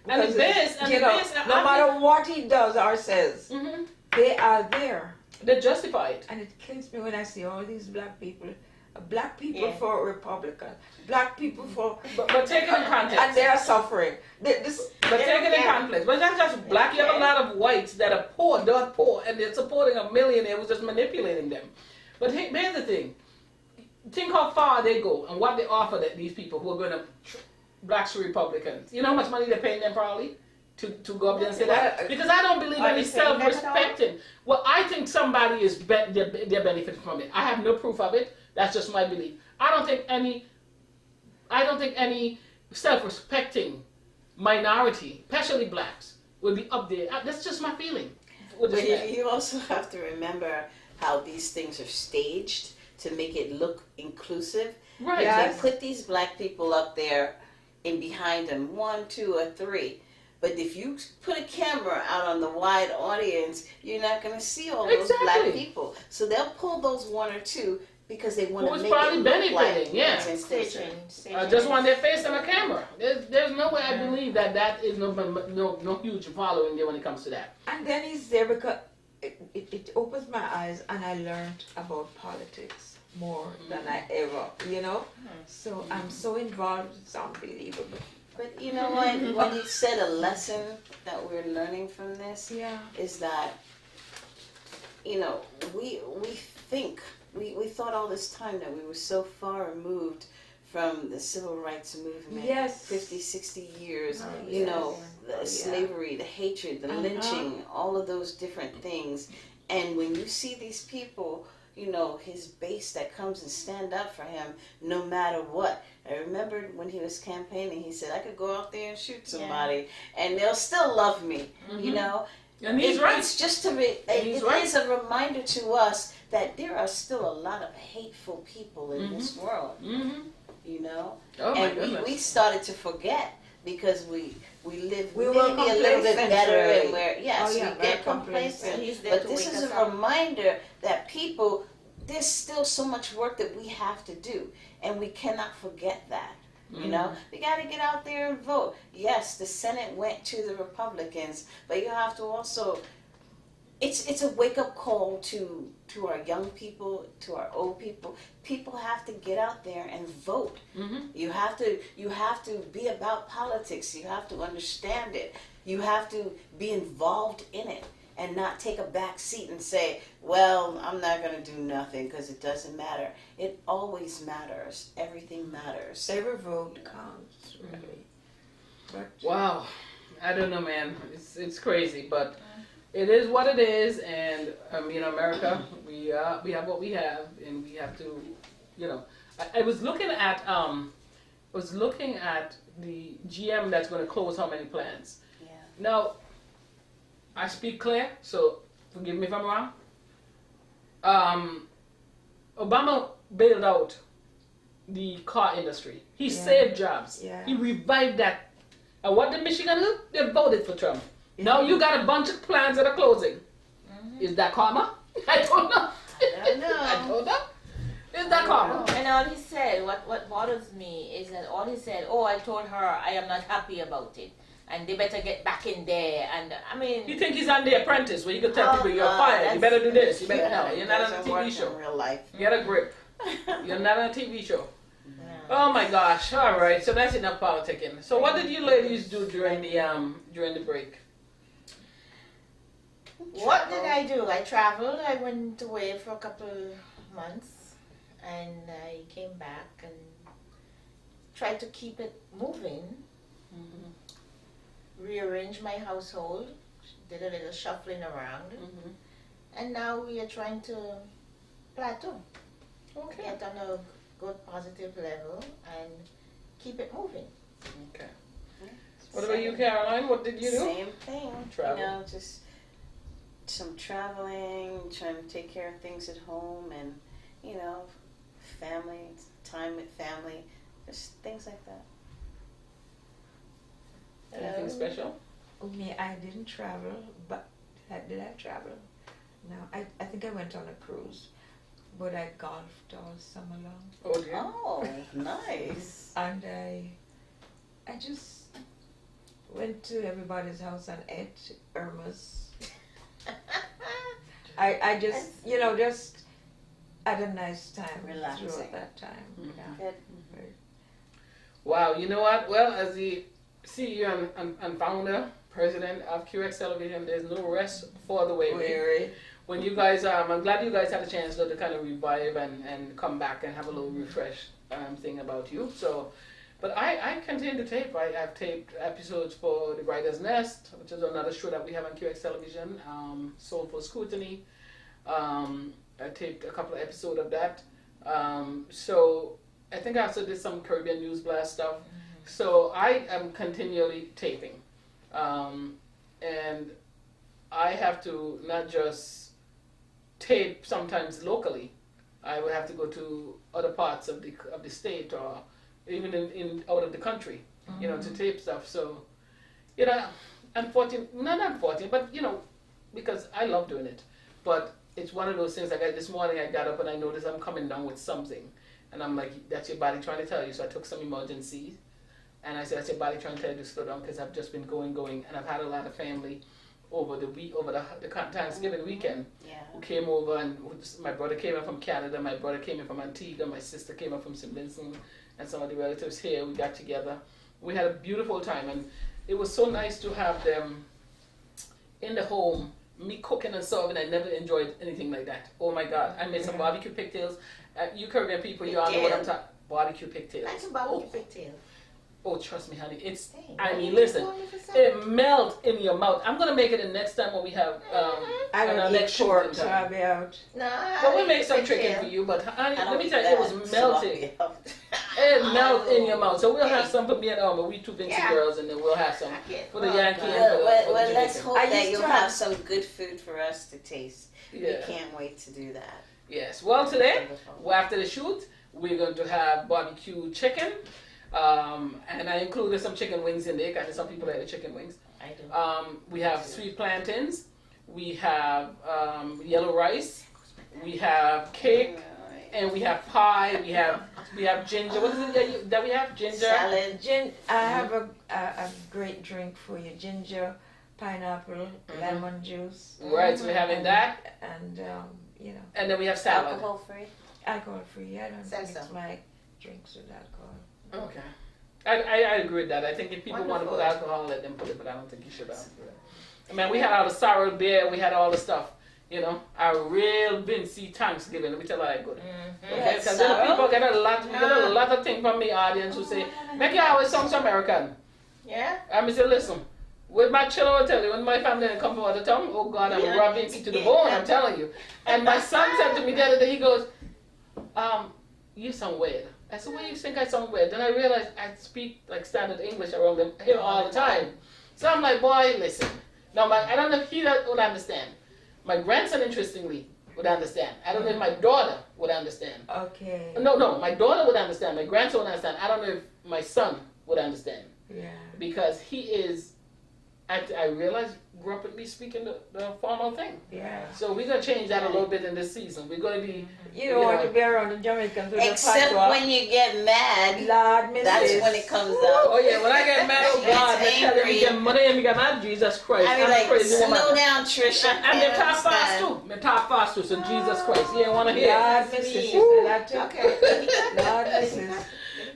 And the Because base, you know, no matter what he does or says, Mhm. they are there. They're justified. And it kills me when I see all these black people Yeah. for Republican, black people for, But take it in context. and they are suffering. But take it in context. But that's just black. You have a lot of whites that are poor, dirt poor, and they're supporting a millionaire who's just manipulating them. But here's the thing. think how far they go and what they offer that these people who are going to blacks Republicans. You know how much money they're paying them probably to go up there and say that? Well, Because I don't believe are any they saying that at all? self-respecting. Well, I think somebody is they're benefiting from it. I have no proof of it. That's just my belief. I don't think any self-respecting minority, especially blacks, will be up there. That's just my feeling. With But this man. you also have to remember how these things are staged to make it look inclusive. Right. Yeah. They put these black people up there and behind them, 1, 2, or 3. But if you put a camera out on the wide audience, you're not going to see all those black Exactly. people. So they'll pull those 1 or 2 because they want Who's to make it probably look like benefiting, yeah. it's inclusive. I just want their face on a camera. There's no way I believe that is no huge following there when it comes to that. And then he's there because it opens my eyes, and I learned about politics more than I ever, So I'm so involved, it's unbelievable. But you know what? When you said a lesson that we're learning from this Yeah. is that, we thought all this time that we were so far removed from the civil rights movement. Yes. 50, 60 years, Oh, the yes. slavery, the hatred, the lynching, all of those different things. And when you see these people, his base that comes and stand up for him no matter what. I remember when he was campaigning, he said, I could go out there and shoot somebody and they'll still love me, And he's right. It's just He's right. is a reminder to us that there are still a lot of hateful people in this world, Mm-hmm. Oh my and goodness. we started to forget because we live We were maybe a little bit complacent, better really. and where Oh, yeah, we very get complacent. He's there But to this wake is us a up. reminder that people, there's still so much work that we have to do, and we cannot forget that. We got to get out there and vote. Yes, the Senate went to the Republicans, but you have to also. It's a wake up call to our young people, to our old people. People have to get out there and vote. Mm-hmm. You have to be about politics. You have to understand it. You have to be involved in it and not take a back seat and say, well, I'm not going to do nothing because it doesn't matter. It always matters. Everything matters. Every vote counts, really. But Wow. I don't know, man. It's crazy, but it is what it is, and America, we have what we have, and we have to, I was looking at the GM that's going to close how many plants. Yeah. Now, I speak clear, so forgive me if I'm wrong. Obama bailed out the car industry. He Yeah. saved jobs. Yeah. He revived that. And what did Michigan do? They voted for Trump. Now you got a bunch of plants that are closing. Is that karma? I don't know. I don't know. I don't know. Is that karma? And all he said, what bothers me is that all he said, oh, I told her I am not happy about it. And they better get back in there. And I mean, You think he's on The Apprentice where you can tell Oh, people you're no, fired, you that's- better do this, you better hell. You're not on a Doesn't work TV show. in real life. Get a grip. You're not on a TV show. no. Oh my gosh! All right, so that's enough politicking. So what did you ladies do during the break? What did I do? I traveled. I went away for a couple months, and I came back and tried to keep it moving. Rearranged my household, did a little shuffling around, and now we are trying to plateau, Okay. get on a good positive level, and keep it moving. Okay. What about you, Caroline? What did you do? Same thing. Travel. Just some traveling, trying to take care of things at home, and family, time with family, just things like that. Anything special? me, I didn't travel, but did I travel? No, I think I went on a cruise, but I golfed all summer long, Oh dear. Oh, nice. and I just went to everybody's house and ate Irma's. I just just had a nice time Relaxing. throughout that time. Mhm. Yeah. Good. Wow, you know what? Well, as the CEO and founder, president of QX Television, there's no rest for the way. Weary. when you guys, I'm glad you guys had a chance to kind of revive and come back and have a little refresh thing about you. So, but I continue to tape. I've taped episodes for The Writer's Nest, which is another show that we have on QX Television, Soulful Scrutiny. I taped a couple of episodes of that. So I think I also did some Caribbean News Blast stuff. So I am continually taping. And I have to not just tape sometimes locally. I would have to go to other parts of the state or even in out of the country, you know, to tape stuff. So, you know, not unfortunate, but you know, because I love doing it. But it's one of those things. Like this morning, I got up and I noticed I'm coming down with something, and I'm like, "That's your body trying to tell you." So I took some emergency, and I said, "That's your body trying to tell you to slow down," because I've just been going, and I've had a lot of family over the Thanksgiving weekend who came over, and my brother came in from Canada, my brother came in from Antigua, my sister came in from St. Vincent, and some of the relatives here. We got together. We had a beautiful time, and it was so nice to have them in the home. Me cooking and serving, I never enjoyed anything like that. Oh my God, I made some barbecue pigtails. You Caribbean people, you all know what I'm talking. Barbecue pigtails. Like a barbecue pigtail. Oh, trust me, honey. It's. Dang, I mean, why you listen. going for something? It melts in your mouth. I'm gonna make it the next time when we have I on our don't next eat pork, shooting so time. I'll be out. No, But we make some pigtail. chicken for you. But honey, I let don't me eat tell you, it was that, melting. so It melts in your mouth. So we'll have some for me and Alma. We two Vincy Yeah. girls, and then we'll have some I can't- for the oh, Yankee God. and for the, Well, for the well, let's Jamaican. hope I that used you'll to have have- some good food for us to taste. We Yeah. can't wait to do that. Yes. Well, today, Wonderful. after the shoot, we're going to have barbecue chicken. And I included some chicken wings in there because some people like the chicken wings. I do. We have sweet plantains. We have yellow rice. We have cake, and we have pie. We have ginger. What is it that we have? Ginger. Salad. I have a great drink for you: ginger, pineapple, lemon juice, Right. So we're having that, and you know, and then we have salad. Alcohol free. alcohol free. I don't Salsa. mix my drinks with alcohol. Okay. I agree with that. I think if people want to put Wonderful. alcohol, let them put it, but I don't think you should have. I mean, we had all the sour beer, we had all the stuff, you know, our real Vincy Thanksgiving. Let me tell you how good. Okay, Yes, because so- people get a lot of things from the audience who say, make your always sound American. Yeah? I say, listen, with my children will tell you, when my family didn't come from out of town, oh God, I'm Yeah. rubbing it to the bone, I'm telling you. And my son said to me the other day, he goes, you sound weird. I said, why do you think I sound weird? Then I realized I speak like standard English around them here all the time. So I'm like, boy, listen. Now, I don't know if he would understand. My grandson, interestingly, would understand. I don't know if my daughter would understand. Okay. No, my daughter would understand. My grandson would understand. I don't know if my son would understand. Yeah. Because he is, I realized, grew up with me speaking the formal thing. Yeah. So we're going to change that a little bit in this season. We're going to be, You don't want to be around the Jamaicans with Except the patois. when you get mad, Lord, that's Mrs. when it comes out. oh yeah, when I get mad, oh God, Gets they tell me angry. get money and me get mad, Jesus Christ. I mean, I'm like, a crazy woman. slow down, Trisha. And they talk fast too. They talk fast too, so Jesus Christ, you ain't want to hear. Lord, Mrs. She said that too. Okay. Lord, Mrs.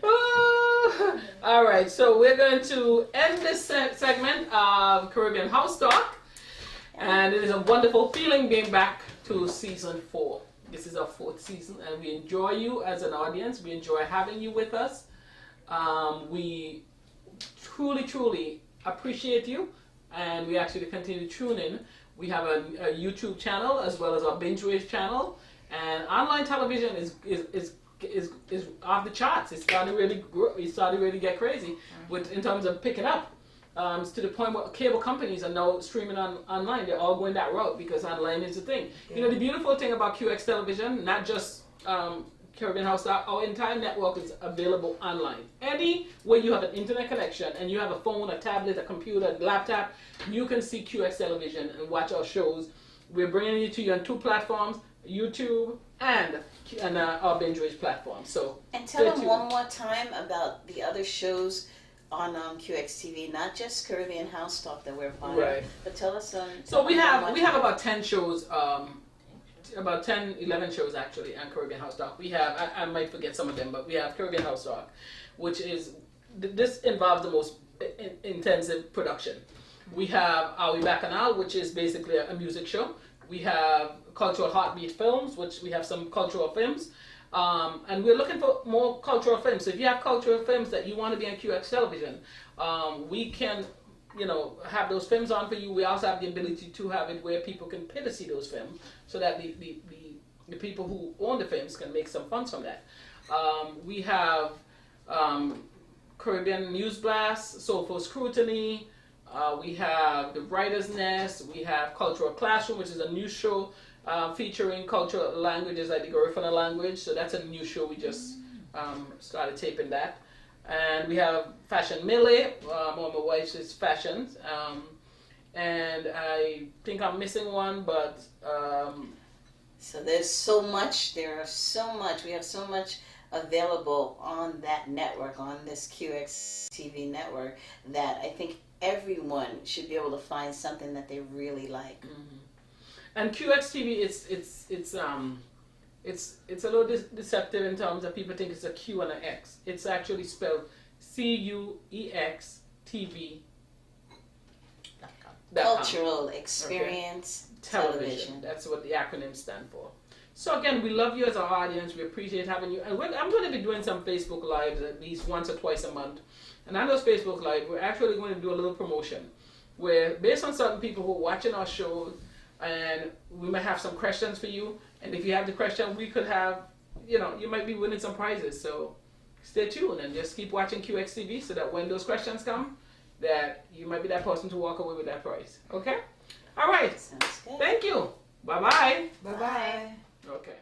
Ah, all right, so we're going to end this segment of Caribbean House Talk, and it is a wonderful feeling being back to season 4. This is our 4th season, and we enjoy you as an audience. We enjoy having you with us. We truly appreciate you, and we actually continue to tune in. We have a YouTube channel as well as our Binge Wave channel, and online television is off the charts. It's starting to really grow. It's starting to really get crazy with in terms of picking up. To the point where cable companies are now streaming online. They're all going that route because online is the thing. You know, the beautiful thing about QX Television, not just Caribbean House, our entire network is available online. Anywhere you have an internet connection and you have a phone, a tablet, a computer, a laptop, you can see QX Television and watch our shows. We're bringing it to you on 2 platforms, YouTube and our Binge Wave platform. So And tell stay them tuned. one more time about the other shows on QX TV, not just Caribbean House Talk that we're part Right. of, but tell us So we one have more about time. 10 shows, about 10, 11 shows actually on Caribbean House Talk. We have, I might forget some of them, but we have Caribbean House Talk, which is, this involves the most intensive production. We have Are We Bacchanal, which is basically a music show. We have Cultural Heartbeat Films, which we have some cultural films. And we're looking for more cultural films. So if you have cultural films that you want to be on QX television, we can, have those films on for you. We also have the ability to have it where people can pay to see those films, so that the people who own the films can make some funds from that. We have Caribbean News Blast, Soulful Scrutiny. We have The Writer's Nest. We have Cultural Classroom, which is a new show featuring cultural languages like the Garifuna language. So that's a new show. We just started taping that. And we have Fashion Melee, one of my wife's fashions. And I think I'm missing one, but... So there's so much. We have so much available on that network, on this QX TV network, that I think everyone should be able to find something that they really like. Mm-hmm. And QX TV, it's a little deceptive in terms of people think it's a Q and an X. It's actually spelled CUEX TV. Cultural Experience Television. That's what the acronym stands for. So again, we love you as our audience. We appreciate having you. And I'm going to be doing some Facebook Lives at least once or twice a month. And on those Facebook Lives, we're actually going to do a little promotion where, based on certain people who are watching our show, and we might have some questions for you. And if you have the question, we could have, you might be winning some prizes. So stay tuned and just keep watching QX TV so that when those questions come, that you might be that person to walk away with that prize. Okay? All right. Sounds good. Thank you. Bye-bye. Bye-bye. Okay.